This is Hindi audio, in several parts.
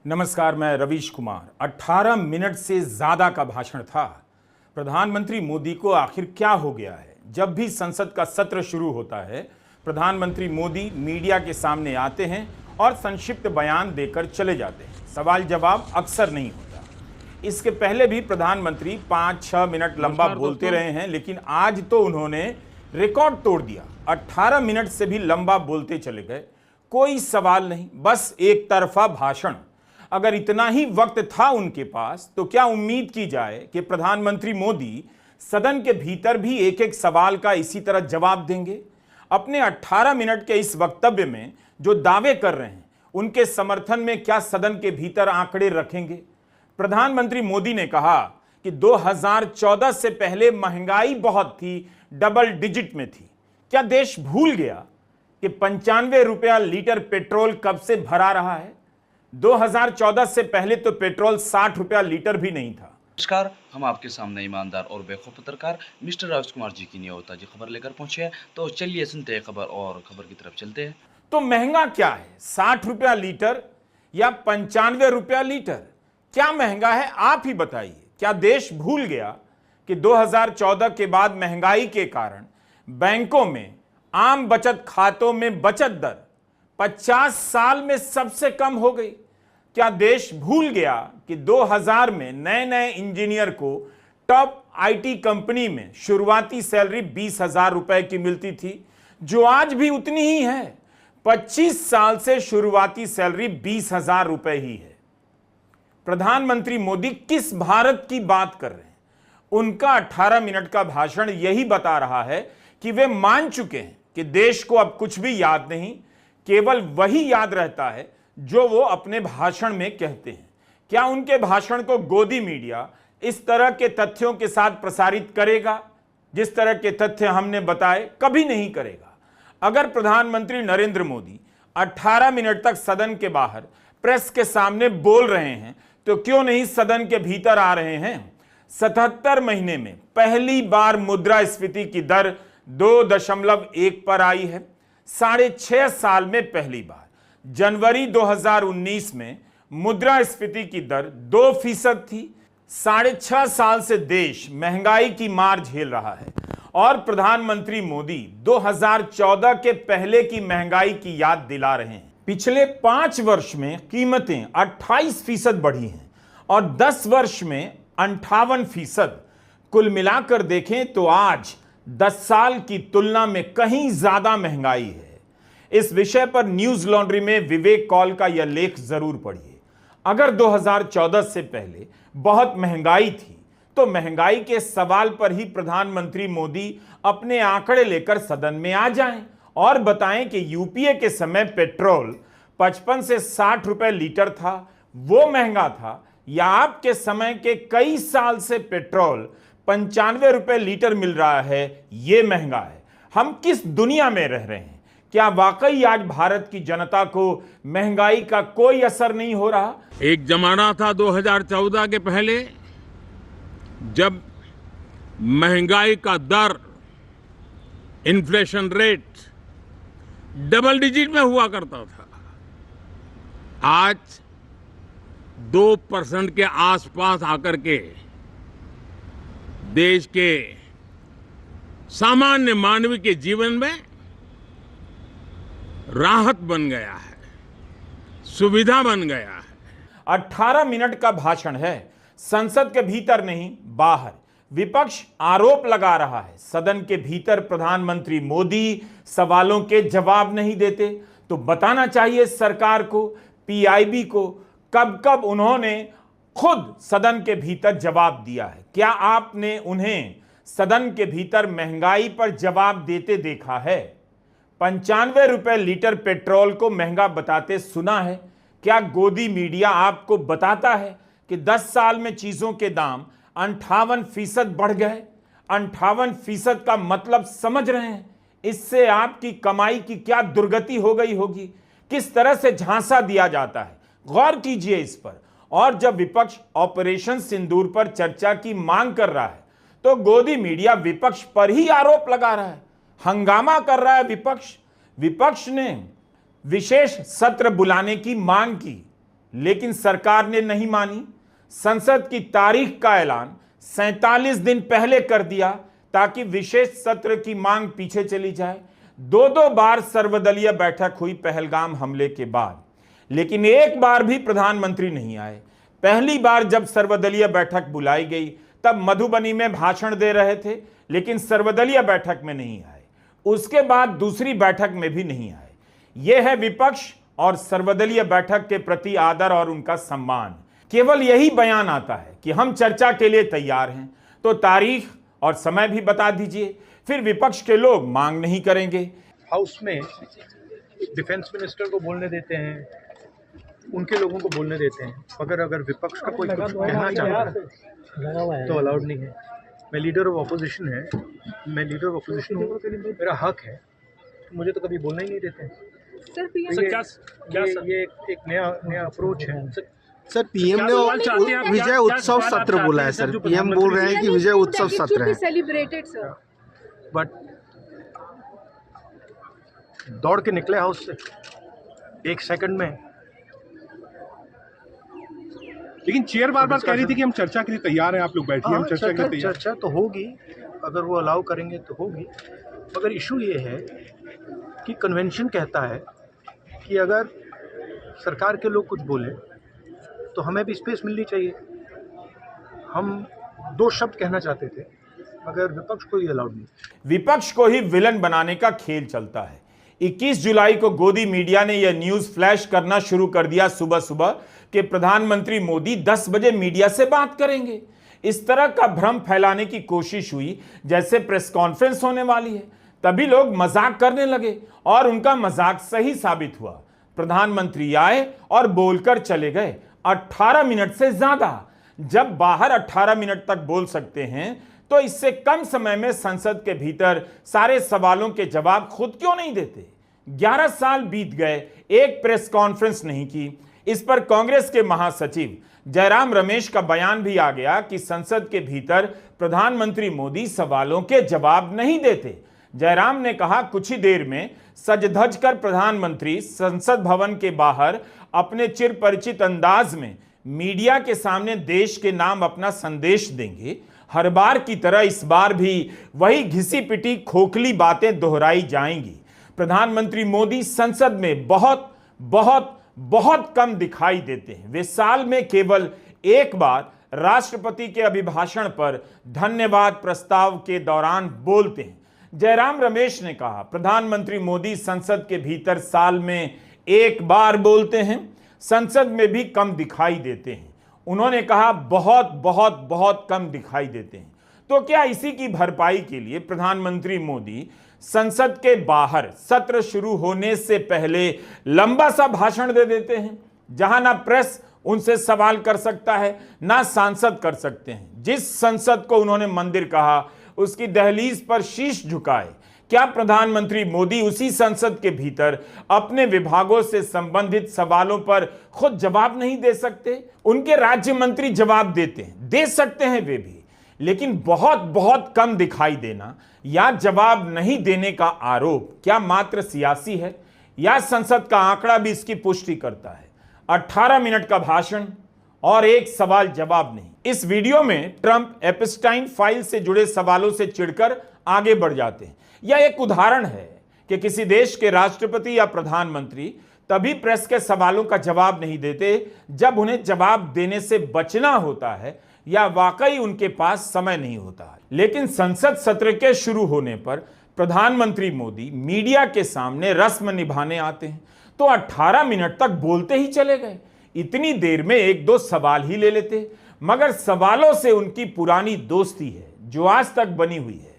नमस्कार, मैं रवीश कुमार। 18 मिनट से ज्यादा का भाषण था। प्रधानमंत्री मोदी को आखिर क्या हो गया है? जब भी संसद का सत्र शुरू होता है, प्रधानमंत्री मोदी मीडिया के सामने आते हैं और संक्षिप्त बयान देकर चले जाते हैं। सवाल जवाब अक्सर नहीं होता। इसके पहले भी प्रधानमंत्री 5-6 मिनट लंबा बोलते रहे हैं, लेकिन आज तो उन्होंने रिकॉर्ड तोड़ दिया। 18 मिनट से भी लंबा बोलते चले गए। कोई सवाल नहीं, बस एक तरफा भाषण। अगर इतना ही वक्त था उनके पास, तो क्या उम्मीद की जाए कि प्रधानमंत्री मोदी सदन के भीतर भी एक एक सवाल का इसी तरह जवाब देंगे? अपने 18 मिनट के इस वक्तव्य में जो दावे कर रहे हैं, उनके समर्थन में क्या सदन के भीतर आंकड़े रखेंगे? प्रधानमंत्री मोदी ने कहा कि 2014 से पहले महंगाई बहुत थी, डबल डिजिट में थी। क्या देश भूल गया कि 95 रुपया लीटर पेट्रोल कब से भरा रहा है? 2014 से पहले तो पेट्रोल 60 रुपया लीटर भी नहीं था। नमस्कार, हम आपके सामने ईमानदार और बेखौफ पत्रकार मिस्टर रवीश कुमार जी की नियोता जी खबर लेकर पहुंचे हैं। तो चलिए सुनते हैं खबर और खबर की तरफ चलते हैं। तो महंगा क्या है, 60 रुपया लीटर या 95 रुपया लीटर? क्या महंगा है, आप ही बताइए। क्या देश भूल गया कि 2014 के बाद महंगाई के कारण बैंकों में आम बचत खातों में बचत दर 50 साल में सबसे कम हो गई? क्या देश भूल गया कि 2000 में नए नए इंजीनियर को टॉप आईटी कंपनी में शुरुआती सैलरी 20,000 रुपए की मिलती थी, जो आज भी उतनी ही है। 25 साल से शुरुआती सैलरी 20,000 रुपए ही है। प्रधानमंत्री मोदी किस भारत की बात कर रहे हैं? उनका 18 मिनट का भाषण यही बता रहा है कि वे मान चुके हैं कि देश को अब कुछ भी याद नहीं, केवल वही याद रहता है जो वो अपने भाषण में कहते हैं। क्या उनके भाषण को गोदी मीडिया इस तरह के तथ्यों के साथ प्रसारित करेगा? जिस तरह के तथ्य हमने बताए, कभी नहीं करेगा। अगर प्रधानमंत्री नरेंद्र मोदी 18 मिनट तक सदन के बाहर प्रेस के सामने बोल रहे हैं, तो क्यों नहीं सदन के भीतर आ रहे हैं? 77 महीने में पहली बार मुद्रास्फीति की दर 2.1 पर आई है। 6.5 साल में पहली बार। जनवरी 2019 में मुद्रास्फीति की दर 2% थी। 6.5 साल से देश महंगाई की मार झेल रहा है और प्रधानमंत्री मोदी 2014 के पहले की महंगाई की याद दिला रहे हैं। पिछले 5 वर्ष में कीमतें 28% बढ़ी हैं और 10 वर्ष में 58%। कुल मिलाकर देखें तो आज 10 साल की तुलना में कहीं ज्यादा महंगाई है। इस विषय पर न्यूज लॉन्ड्री में विवेक कौल का यह लेख जरूर पढ़िए। अगर 2014 से पहले बहुत महंगाई थी, तो महंगाई के सवाल पर ही प्रधानमंत्री मोदी अपने आंकड़े लेकर सदन में आ जाएं और बताएं कि यूपीए के समय पेट्रोल 55 से 60 रुपए लीटर था, वो महंगा था, या आपके समय के कई साल से पेट्रोल 95 रुपए लीटर मिल रहा है, ये महंगा है। हम किस दुनिया में रह रहे हैं? क्या वाकई आज भारत की जनता को महंगाई का कोई असर नहीं हो रहा? एक जमाना था 2014 के पहले, जब महंगाई का दर, इन्फ्लेशन रेट डबल डिजिट में हुआ करता था। आज 2% के आसपास आकर के देश के सामान्य मानवी के जीवन में राहत बन गया है, सुविधा बन गया है। 18 मिनट का भाषण है, संसद के भीतर नहीं, बाहर। विपक्ष आरोप लगा रहा है सदन के भीतर प्रधानमंत्री मोदी सवालों के जवाब नहीं देते। तो बताना चाहिए सरकार को, पीआईबी को, कब कब उन्होंने खुद सदन के भीतर जवाब दिया है। क्या आपने उन्हें सदन के भीतर महंगाई पर जवाब देते देखा है? 95 रुपए लीटर पेट्रोल को महंगा बताते सुना है? क्या गोदी मीडिया आपको बताता है कि 10 साल में चीजों के दाम 58% बढ़ गए? 58% का मतलब समझ रहे हैं? इससे आपकी कमाई की क्या दुर्गति हो गई होगी? किस तरह से झांसा दिया जाता है, गौर कीजिए इस पर। और जब विपक्ष ऑपरेशन सिंदूर पर चर्चा की मांग कर रहा है, तो गोदी मीडिया विपक्ष पर ही आरोप लगा रहा है, हंगामा कर रहा है। विपक्ष ने विशेष सत्र बुलाने की मांग की, लेकिन सरकार ने नहीं मानी। संसद की तारीख का ऐलान 47 दिन पहले कर दिया ताकि विशेष सत्र की मांग पीछे चली जाए। दो बार सर्वदलीय बैठक हुई पहलगाम हमले के बाद, लेकिन एक बार भी प्रधानमंत्री नहीं आए। पहली बार जब सर्वदलीय बैठक बुलाई गई तब मधुबनी में भाषण दे रहे थे, लेकिन सर्वदलीय बैठक में नहीं आए। उसके बाद दूसरी बैठक में भी नहीं आए। यह है विपक्ष और सर्वदलीय बैठक के प्रति आदर और उनका सम्मान। केवल यही बयान आता है कि हम चर्चा के लिए तैयार हैं, तो तारीख और समय भी बता दीजिए, फिर विपक्ष के लोग मांग नहीं करेंगे। हाउस में डिफेंस मिनिस्टर को बोलने देते हैं, उनके लोगों को बोलने देते हैं, मगर अगर विपक्ष का कोई कुछ कहना चाहता है तो अलाउड नहीं है। मैं लीडर ऑफ अपोजिशन हूँ, मेरा हक है, तो मुझे तो कभी बोलना ही नहीं देते। ये एक नया अप्रोच है। सर पीएम ने विजय उत्सव सत्र बोला है। सर पीएम बोल रहे हैं कि विजय उत्सव सत्र है, सेलिब्रेटेड सर। बट दौड़ के निकले हाउस से 1 सेकंड में। लेकिन चेयर बार बार कह रही थी कि हम चर्चा के लिए तैयार हैं, आप लोग बैठिए, हम चर्चा के लिए तैयार। चर्चा तो होगी, अगर वो अलाउ करेंगे तो होगी, मगर इशू ये है कि कन्वेंशन कहता है कि अगर सरकार के लोग कुछ बोले तो हमें भी स्पेस मिलनी चाहिए। हम 2 शब्द कहना चाहते थे, मगर विपक्ष को ही अलाउड नहीं। विपक्ष को ही विलन बनाने का खेल चलता है। 21 जुलाई को गोदी मीडिया ने यह न्यूज फ्लैश करना शुरू कर दिया सुबह सुबह कि प्रधानमंत्री मोदी 10 बजे मीडिया से बात करेंगे। इस तरह का भ्रम फैलाने की कोशिश हुई जैसे प्रेस कॉन्फ्रेंस होने वाली है। तभी लोग मजाक करने लगे और उनका मजाक सही साबित हुआ। प्रधानमंत्री आए और बोलकर चले गए 18 मिनट से ज्यादा। जब बाहर 18 मिनट तक बोल सकते हैं तो इससे कम समय में संसद के भीतर सारे सवालों के जवाब खुद क्यों नहीं देते? 11 साल बीत गए, एक प्रेस कॉन्फ्रेंस नहीं की। इस पर कांग्रेस के महासचिव जयराम रमेश का बयान भी आ गया कि संसद के भीतर प्रधानमंत्री मोदी सवालों के जवाब नहीं देते। जयराम ने कहा कुछ ही देर में सज धज कर प्रधानमंत्री संसद भवन के बाहर अपने चिर परिचित अंदाज में मीडिया के सामने देश के नाम अपना संदेश देंगे। हर बार की तरह इस बार भी वही घिसी पिटी खोखली बातें दोहराई जाएंगी। प्रधानमंत्री मोदी संसद में बहुत बहुत बहुत कम दिखाई देते हैं। वे साल में केवल एक बार राष्ट्रपति के अभिभाषण पर धन्यवाद प्रस्ताव के दौरान बोलते हैं। जयराम रमेश ने कहा प्रधानमंत्री मोदी संसद के भीतर साल में एक बार बोलते हैं, संसद में भी कम दिखाई देते हैं। उन्होंने कहा बहुत बहुत बहुत कम दिखाई देते हैं। तो क्या इसी की भरपाई के लिए प्रधानमंत्री मोदी संसद के बाहर सत्र शुरू होने से पहले लंबा सा भाषण दे देते हैं, जहां ना प्रेस उनसे सवाल कर सकता है ना सांसद कर सकते हैं? जिस संसद को उन्होंने मंदिर कहा उसकी दहलीज पर शीश झुकाए। क्या प्रधानमंत्री मोदी उसी संसद के भीतर अपने विभागों से संबंधित सवालों पर खुद जवाब नहीं दे सकते? उनके राज्य मंत्री जवाब देते हैं, दे सकते हैं वे भी, लेकिन बहुत बहुत कम दिखाई देना या जवाब नहीं देने का आरोप क्या मात्र सियासी है या संसद का आंकड़ा भी इसकी पुष्टि करता है? 18 मिनट का भाषण और एक सवाल जवाब नहीं। इस वीडियो में ट्रंप एप्स्टाइन फाइल से जुड़े सवालों से चिढ़कर आगे बढ़ जाते हैं। यह एक उदाहरण है कि किसी देश के राष्ट्रपति या प्रधानमंत्री तभी प्रेस के सवालों का जवाब नहीं देते जब उन्हें जवाब देने से बचना होता है या वाकई उनके पास समय नहीं होता। लेकिन संसद सत्र के शुरू होने पर प्रधानमंत्री मोदी मीडिया के सामने रस्म निभाने आते हैं तो 18 मिनट तक बोलते ही चले गए। इतनी देर में 1-2 सवाल ही ले लेते, मगर सवालों से उनकी पुरानी दोस्ती है जो आज तक बनी हुई है।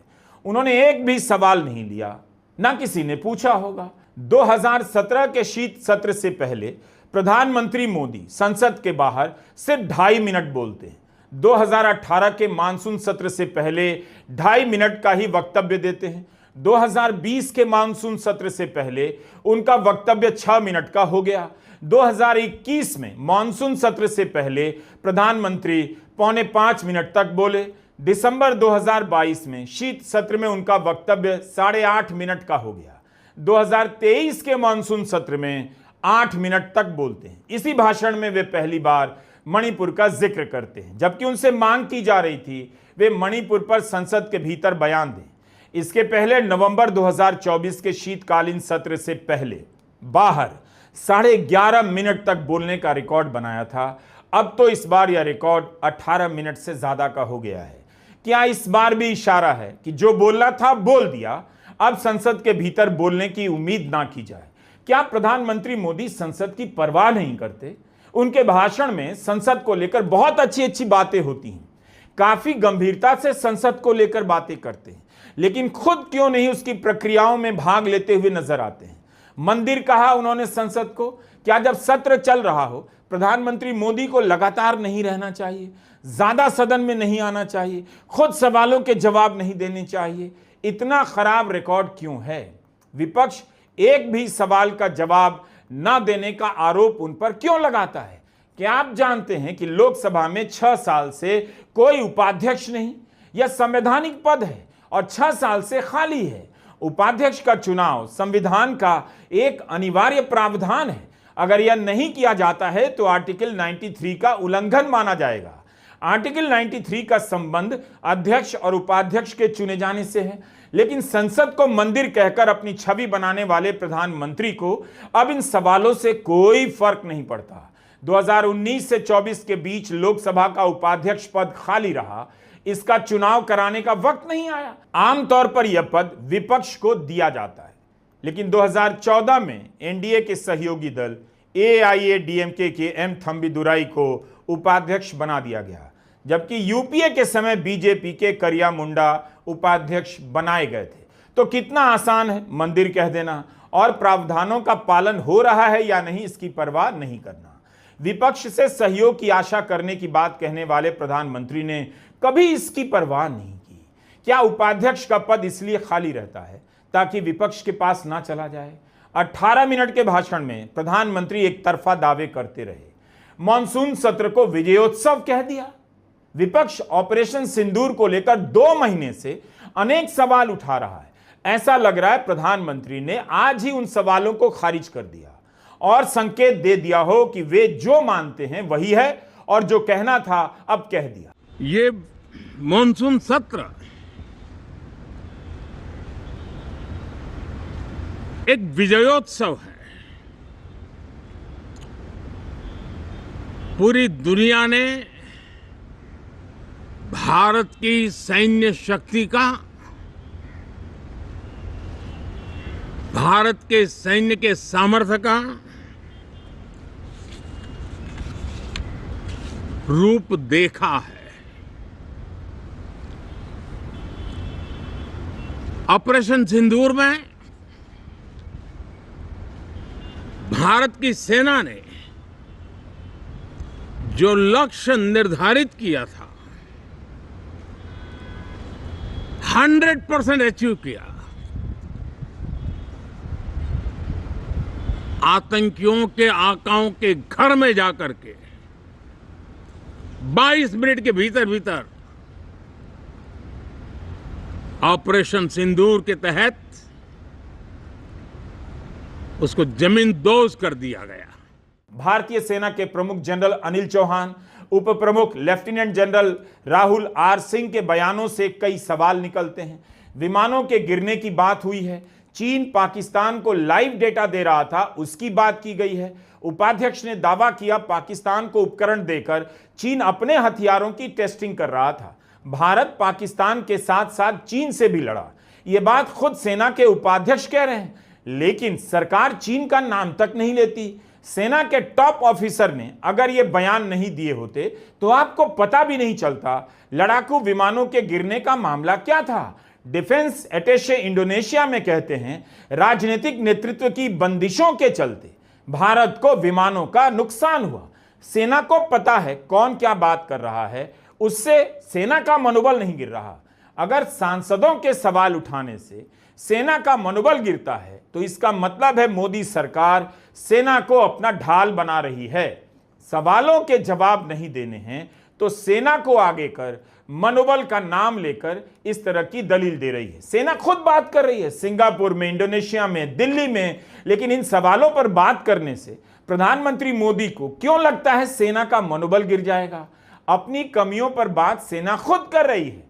उन्होंने एक भी सवाल नहीं लिया, ना किसी ने पूछा होगा। 2017 के शीत सत्र से पहले प्रधानमंत्री मोदी संसद के बाहर सिर्फ 2.5 मिनट बोलते हैं। 2018 के मानसून सत्र से पहले 2.5 मिनट का ही वक्तव्य देते हैं। 2020 के मानसून सत्र से पहले उनका वक्तव्य 6 मिनट का हो गया। 2021 में मानसून सत्र से पहले प्रधानमंत्री 4.25 मिनट तक बोले। दिसंबर 2022 में शीत सत्र में उनका वक्तव्य 8.5 मिनट का हो गया। 2023 के मानसून सत्र में 8 मिनट तक बोलते हैं। इसी भाषण में वे पहली बार मणिपुर का जिक्र करते हैं, जबकि उनसे मांग की जा रही थी वे मणिपुर पर संसद के भीतर बयान दें। इसके पहले नवंबर 2024 के शीतकालीन सत्र से पहले बाहर 11.5 मिनट तक बोलने का रिकॉर्ड बनाया था। अब तो इस बार यह रिकॉर्ड 18 मिनट से ज्यादा का हो गया है। क्या इस बार भी इशारा है कि जो बोलना था बोल दिया, अब संसद के भीतर बोलने की उम्मीद ना की जाए? क्या प्रधानमंत्री मोदी संसद की परवाह नहीं करते? उनके भाषण में संसद को लेकर बहुत अच्छी अच्छी बातें होती हैं, काफी गंभीरता से संसद को लेकर बातें करते हैं, लेकिन खुद क्यों नहीं उसकी प्रक्रियाओं में भाग लेते हुए नजर आते हैं? मंदिर कहा उन्होंने संसद को। क्या जब सत्र चल रहा हो प्रधानमंत्री मोदी को लगातार नहीं रहना चाहिए, ज्यादा सदन में नहीं आना चाहिए, खुद सवालों के जवाब नहीं देने चाहिए? इतना खराब रिकॉर्ड क्यों है? विपक्ष एक भी सवाल का जवाब ना देने का आरोप उन पर क्यों लगाता है? क्या आप जानते हैं कि लोकसभा में 6 साल से कोई उपाध्यक्ष नहीं? यह संवैधानिक पद है और 6 साल से खाली है। उपाध्यक्ष का चुनाव संविधान का एक अनिवार्य प्रावधान है। अगर यह नहीं किया जाता है तो आर्टिकल 93 का उल्लंघन माना जाएगा। आर्टिकल 93 का संबंध अध्यक्ष और उपाध्यक्ष के चुने जाने से है, लेकिन संसद को मंदिर कहकर अपनी छवि बनाने वाले प्रधानमंत्री को अब इन सवालों से कोई फर्क नहीं पड़ता। 2019 से 24 के बीच लोकसभा का उपाध्यक्ष पद खाली रहा, इसका चुनाव कराने का वक्त नहीं आया। आमतौर पर यह पद विपक्ष को दिया जाता है, लेकिन 2014 में एनडीए के सहयोगी दल एआईएडीएमके के एम थंबीदुराई को उपाध्यक्ष बना दिया गया, जबकि यूपीए के समय बीजेपी के करिया मुंडा उपाध्यक्ष बनाए गए थे। तो कितना आसान है मंदिर कह देना और प्रावधानों का पालन हो रहा है या नहीं इसकी परवाह नहीं करना। विपक्ष से सहयोग की आशा करने की बात कहने वाले प्रधानमंत्री ने कभी इसकी परवाह नहीं की। क्या उपाध्यक्ष का पद इसलिए खाली रहता है ताकि विपक्ष के पास ना चला जाए? 18 मिनट के भाषण में प्रधानमंत्री एक तरफा दावे करते रहे, मॉनसून सत्र को विजयोत्सव कह दिया। विपक्ष ऑपरेशन सिंदूर को लेकर 2 महीने से अनेक सवाल उठा रहा है। ऐसा लग रहा है प्रधानमंत्री ने आज ही उन सवालों को खारिज कर दिया और संकेत दे दिया हो कि वे जो मानते हैं वही है और जो कहना था अब कह दिया। ये मॉनसून सत्र एक विजयोत्सव है। पूरी दुनिया ने भारत की सैन्य शक्ति का, भारत के सैन्य के सामर्थ्य का रूप देखा है। ऑपरेशन सिंदूर में भारत की सेना ने जो लक्ष्य निर्धारित किया था 100% अचीव किया। आतंकियों के आकाओं के घर में जाकर के 22 मिनट के भीतर भीतर ऑपरेशन सिंदूर के तहत उसको जमींदोज कर दिया गया। भारतीय सेना के प्रमुख जनरल अनिल चौहान, उप प्रमुख lieutenant general Rahul R Singh के बयानों से कई सवाल निकलते हैं। विमानों के गिरने की बात हुई है, चीन पाकिस्तान को लाइव डेटा दे रहा था उसकी बात की गई है। उपाध्यक्ष ने दावा किया पाकिस्तान को उपकरण देकर चीन अपने हथियारों की टेस्टिंग कर रहा था। भारत पाकिस्तान के साथ साथ चीन से भी लड़ा, यह बात खुद सेना के उपाध्यक्ष कह रहे हैं, लेकिन सरकार चीन का नाम तक नहीं लेती। सेना के टॉप ऑफिसर ने अगर ये बयान नहीं दिए होते तो आपको पता भी नहीं चलता लड़ाकू विमानों के गिरने का मामला क्या था। डिफेंस अटैचे इंडोनेशिया में कहते हैं राजनीतिक नेतृत्व की बंदिशों के चलते भारत को विमानों का नुकसान हुआ। सेना को पता है कौन क्या बात कर रहा है, उससे सेना का मनोबल नहीं गिर रहा। अगर सांसदों के सवाल उठाने से सेना का मनोबल गिरता है तो इसका मतलब है मोदी सरकार सेना को अपना ढाल बना रही है। सवालों के जवाब नहीं देने हैं तो सेना को आगे कर मनोबल का नाम लेकर इस तरह की दलील दे रही है। सेना खुद बात कर रही है सिंगापुर में, इंडोनेशिया में, दिल्ली में, लेकिन इन सवालों पर बात करने से प्रधानमंत्री मोदी को क्यों लगता है सेना का मनोबल गिर जाएगा? अपनी कमियों पर बात सेना खुद कर रही है,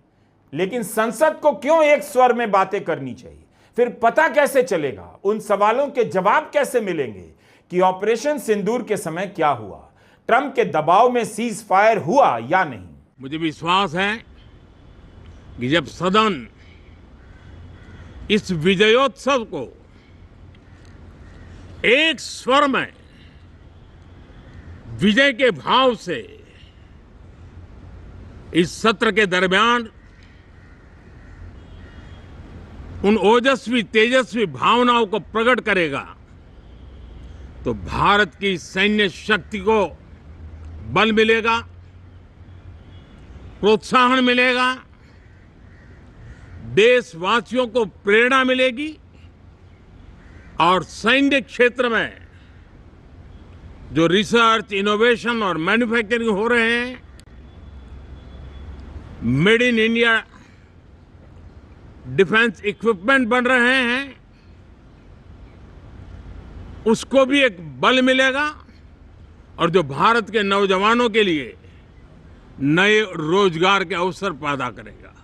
लेकिन संसद को क्यों एक स्वर में बातें करनी चाहिए? फिर पता कैसे चलेगा, उन सवालों के जवाब कैसे मिलेंगे कि ऑपरेशन सिंदूर के समय क्या हुआ, ट्रंप के दबाव में सीज फायर हुआ या नहीं? मुझे विश्वास है कि जब सदन इस विजयोत्सव को एक स्वर में विजय के भाव से इस सत्र के दरमियान उन ओजस्वी तेजस्वी भावनाओं को प्रकट करेगा, तो भारत की सैन्य शक्ति को बल मिलेगा, प्रोत्साहन मिलेगा, देशवासियों को प्रेरणा मिलेगी और सैन्य क्षेत्र में जो रिसर्च, इनोवेशन और मैन्युफैक्चरिंग हो रहे हैं, made in India defence equipment बन रहे हैं, उसको भी एक बल मिलेगा और जो भारत के नौजवानों के लिए नए रोजगार के अवसर पैदा करेगा।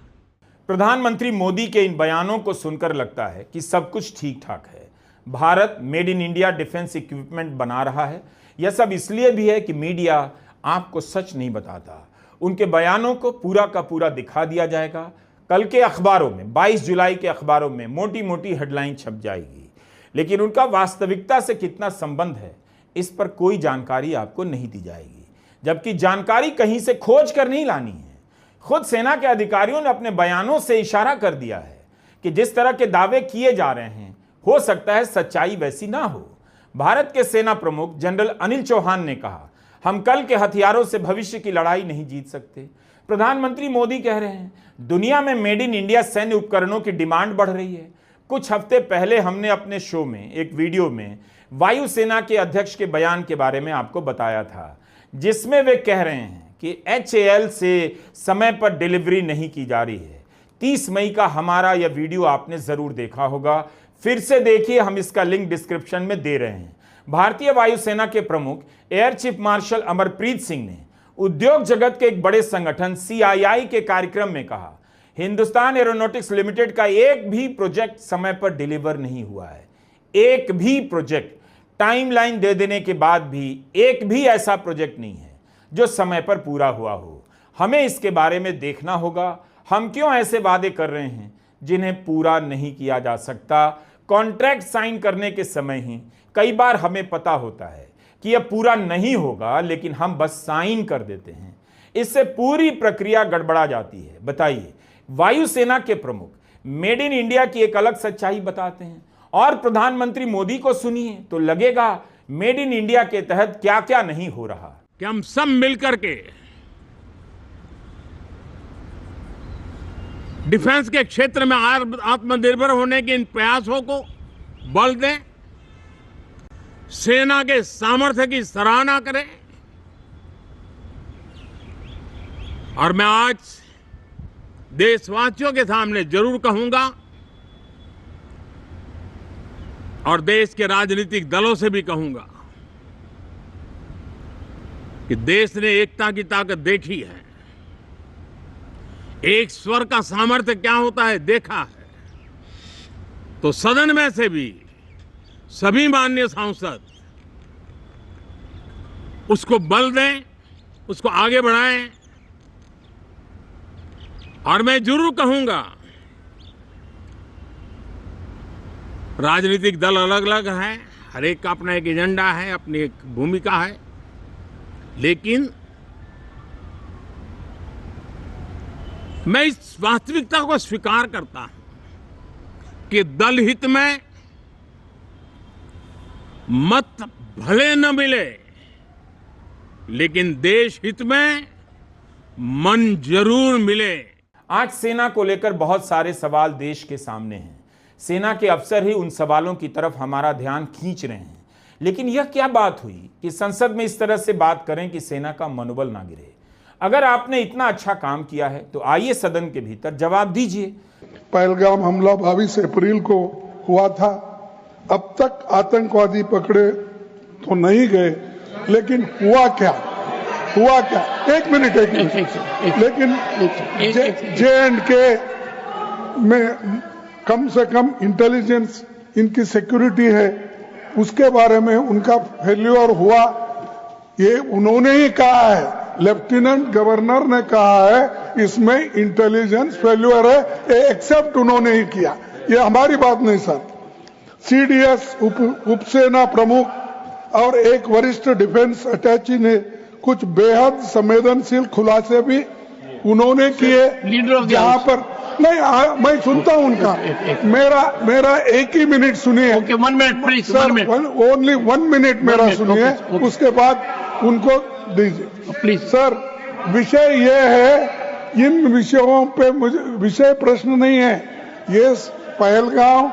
प्रधानमंत्री मोदी के इन बयानों को सुनकर लगता है कि सब कुछ ठीक ठाक है। Bharat made in India defence equipment बना रहा है। यह सब इसलिए भी है कि मीडिया आपको सच नहीं बताता। उनके बयानों को पूरा का पूरा दिखा दिया जाएगा। कल के अखबारों में, 22 जुलाई के अखबारों में मोटी मोटी हेडलाइन छप जाएगी, लेकिन उनका वास्तविकता से कितना संबंध है, इस पर कोई जानकारी आपको नहीं दी जाएगी। जबकि जानकारी कहीं से खोज कर नहीं लानी है। खुद सेना के अधिकारियों ने अपने बयानों से इशारा कर दिया है कि जिस तरह के दावे किए जा रहे हैं, हो सकता है सच्चाई वैसी ना हो। भारत के सेना प्रमुख जनरल अनिल चौहान ने कहा, हम कल के हथियारों से भविष्य की लड़ाई नहीं जीत सकते। प्रधानमंत्री मोदी कह रहे हैं, दुनिया में मेड इन इंडिया सैन्य उपकरणों की डिमांड बढ़ रही है। कुछ हफ्ते पहले हमने अपने शो में एक वीडियो में वायुसेना के अध्यक्ष के बयान के बारे में आपको बताया था, जिसमें वे कह रहे हैं कि HAL से समय पर डिलीवरी नहीं की जा रही है। 30 मई का हमारा यह वीडियो आपने जरूर देखा होगा, फिर से देखिए, हम इसका लिंक डिस्क्रिप्शन में दे रहे हैं। भारतीय वायुसेना के प्रमुख air chief marshal Amarpreet Singh ने उद्योग जगत के एक बड़े संगठन CII के कार्यक्रम में कहा, हिंदुस्तान एरोनॉटिक्स लिमिटेड का एक भी प्रोजेक्ट समय पर डिलीवर नहीं हुआ है। एक भी प्रोजेक्ट, टाइमलाइन दे देने के बाद भी एक भी ऐसा प्रोजेक्ट नहीं है जो समय पर पूरा हुआ हो। हमें इसके बारे में देखना होगा, हम क्यों ऐसे वादे कर रहे हैं जिन्हें पूरा नहीं किया जा सकता। कॉन्ट्रैक्ट साइन करने के समय ही कई बार हमें पता होता है कि यह पूरा नहीं होगा, लेकिन हम बस साइन कर देते हैं। इससे पूरी प्रक्रिया गड़बड़ा जाती है। बताइए, वायुसेना के प्रमुख मेड इन इंडिया की एक अलग सच्चाई बताते हैं और प्रधानमंत्री मोदी को सुनिए तो लगेगा मेड इन इंडिया के तहत क्या क्या नहीं हो रहा। कि हम सब मिलकर के डिफेंस के क्षेत्र में आत्मनिर्भर होने के इन प्रयासों को बल दें, सेना के सामर्थ्य की सराहना करें। और मैं आज देशवासियों के सामने जरूर कहूंगा और देश के राजनीतिक दलों से भी कहूंगा कि देश ने एकता की ताकत देखी है, एक स्वर का सामर्थ्य क्या होता है देखा है। तो सदन में से भी सभी माननीय सांसद उसको बल दें, उसको आगे बढ़ाएं। और मैं जरूर कहूंगा, राजनीतिक दल अलग अलग है, हर एक का अपना एक एजेंडा है, अपनी एक भूमिका है, लेकिन मैं इस वास्तविकता को स्वीकार करता हूं कि दल हित में मत भले न मिले, लेकिन देश हित में मन जरूर मिले। आज सेना को लेकर बहुत सारे सवाल देश के सामने हैं। सेना के अफसर ही उन सवालों की तरफ हमारा ध्यान खींच रहे हैं। लेकिन यह क्या बात हुई कि संसद में इस तरह से बात करें कि सेना का मनोबल ना गिरे। अगर आपने इतना अच्छा काम किया है तो आइए सदन के भीतर जवाब दीजिए। पहलगाम हमला 22 अप्रैल को हुआ था। अब तक आतंकवादी पकड़े तो नहीं गए, लेकिन हुआ क्या? एक मिनट लेकिन J&K में कम से कम इंटेलिजेंस इनकी सिक्योरिटी है, उसके बारे में उनका फेल्यूर हुआ, ये उन्होंने ही कहा है। लेफ्टिनेंट गवर्नर ने कहा है इसमें इंटेलिजेंस फेल्यूर है, ये एक्सेप्ट उन्होंने ही किया, ये हमारी बात नहीं सर। सीडीएस उपसेना प्रमुख और एक वरिष्ठ डिफेंस अटैची ने कुछ बेहद संवेदनशील खुलासे भी उन्होंने किए, जहां पर नहीं मैं सुनता हूं उनका, मेरा एक ही मिनट सुनिए। Okay, 1 minute please sir, only 1 minute मेरा सुनिए, उसके बाद उनको दीजिए प्लीज। सर, विषय ये है, इन विषयों पे मुझे विषय प्रश्न नहीं है, ये पहलगाम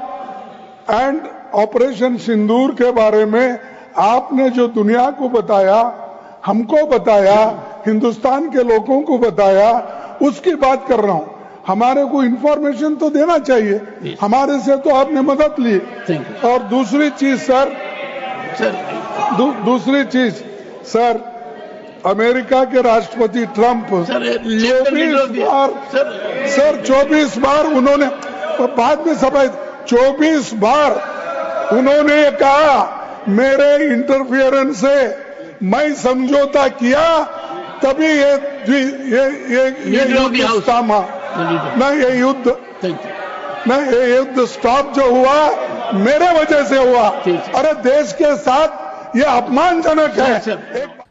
एंड ऑपरेशन सिंदूर के बारे में आपने जो दुनिया को बताया, हमको बताया, हिंदुस्तान के लोगों को बताया, उसकी बात कर रहा हूं। हमारे को इंफॉर्मेशन तो देना चाहिए, हमारे से तो आपने मदद ली। और दूसरी चीज सर, दूसरी चीज सर, अमेरिका के राष्ट्रपति ट्रंप 24 बार उन्होंने, बाद में सफाई, 24 बार उन्होंने कहा मेरे इंटरफियरेंस से मैं समझौता किया, तभी ये युद्ध थामा, ना ये युद्ध स्टॉप जो हुआ मेरे वजह से हुआ। अरे देश के साथ ये अपमानजनक है।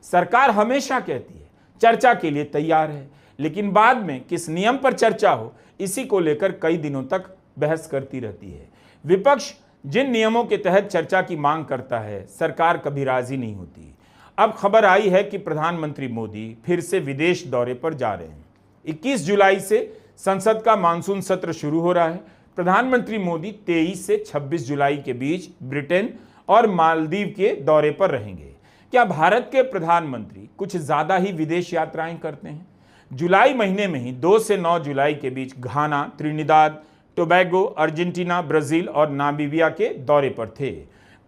सरकार हमेशा कहती है चर्चा के लिए तैयार है, लेकिन बाद में किस नियम पर चर्चा हो इसी को लेकर कई दिनों तक बहस करती रहती है। विपक्ष जिन नियमों के तहत चर्चा की मांग करता है, सरकार कभी राजी नहीं होती। अब खबर आई है कि प्रधानमंत्री मोदी फिर से विदेश दौरे पर जा रहे हैं। 21 जुलाई से संसद का मानसून सत्र शुरू हो रहा है। प्रधानमंत्री मोदी 23 से 26 जुलाई के बीच ब्रिटेन और मालदीव के दौरे पर रहेंगे। क्या भारत के प्रधानमंत्री कुछ ज्यादा ही विदेश यात्राएं करते हैं? जुलाई महीने में ही 2 से 9 जुलाई के बीच घाना, त्रिनिदाद, टोबैगो, अर्जेंटीना, ब्राजील और नामीबिया के दौरे पर थे।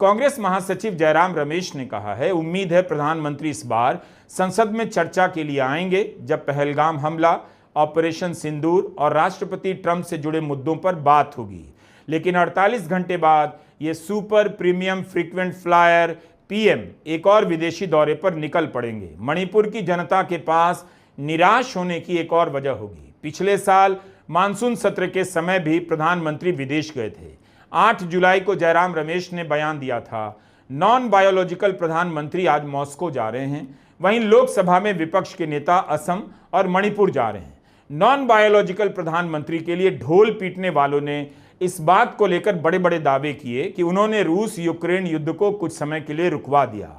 कांग्रेस महासचिव जयराम रमेश ने कहा है, उम्मीद है प्रधानमंत्री इस बार संसद में चर्चा के लिए आएंगे, जब पहलगाम हमला, ऑपरेशन सिंदूर और राष्ट्रपति ट्रंप से जुड़े मुद्दों पर बात होगी। लेकिन 48 घंटे बाद ये super premium frequent flyer PM एक और विदेशी दौरे पर निकल पड़ेंगे। मणिपुर की जनता के पास निराश होने की एक और वजह होगी। पिछले साल मानसून सत्र के समय भी प्रधानमंत्री विदेश गए थे। 8 जुलाई को जयराम रमेश ने बयान दिया था, नॉन बायोलॉजिकल प्रधानमंत्री आज मॉस्को जा रहे हैं। वहीं लोकसभा में विपक्ष के नेता असम और मणिपुर जा रहे हैं। नॉन बायोलॉजिकल प्रधानमंत्री के लिए ढोल पीटने वालों ने इस बात को लेकर बड़े बड़े दावे किए कि उन्होंने रूस यूक्रेन युद्ध को कुछ समय के लिए रुकवा दिया।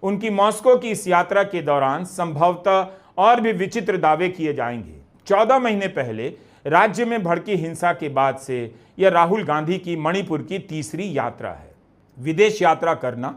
उनकी मॉस्को की इस यात्रा के दौरान संभवतः और भी विचित्र दावे किए जाएंगे। 14 महीने पहले राज्य में भड़की हिंसा के बाद से यह राहुल गांधी की मणिपुर की तीसरी यात्रा है। विदेश यात्रा करना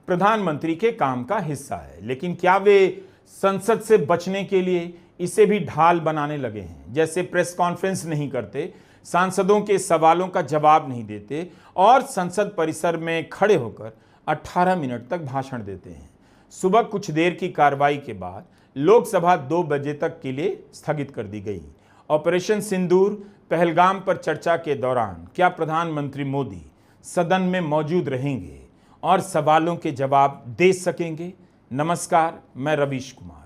प्रधानमंत्री के काम का हिस्सा है, लेकिन क्या वे संसद से बचने के लिए इसे भी ढाल बनाने लगे हैं? जैसे प्रेस कॉन्फ्रेंस नहीं करते, सांसदों के सवालों का जवाब नहीं देते और संसद परिसर में खड़े होकर 18 मिनट तक भाषण देते हैं। सुबह कुछ देर की कार्रवाई के बाद लोकसभा 2 बजे तक के लिए स्थगित कर दी गई। ऑपरेशन सिंदूर, पहलगाम पर चर्चा के दौरान क्या प्रधानमंत्री मोदी सदन में मौजूद रहेंगे और सवालों के जवाब दे सकेंगे? नमस्कार, मैं रवीश कुमार।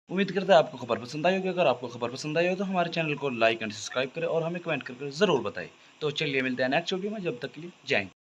उम्मीद करता है आपको खबर पसंद आई होगी। अगर आपको खबर पसंद आई हो तो हमारे चैनल को लाइक एंड सब्सक्राइब करें और हमें कमेंट करके ज़रूर बताएं। तो चलिए मिलते हैं नेक्स्ट वीडियो में, जब तक के लिए जय हिंद।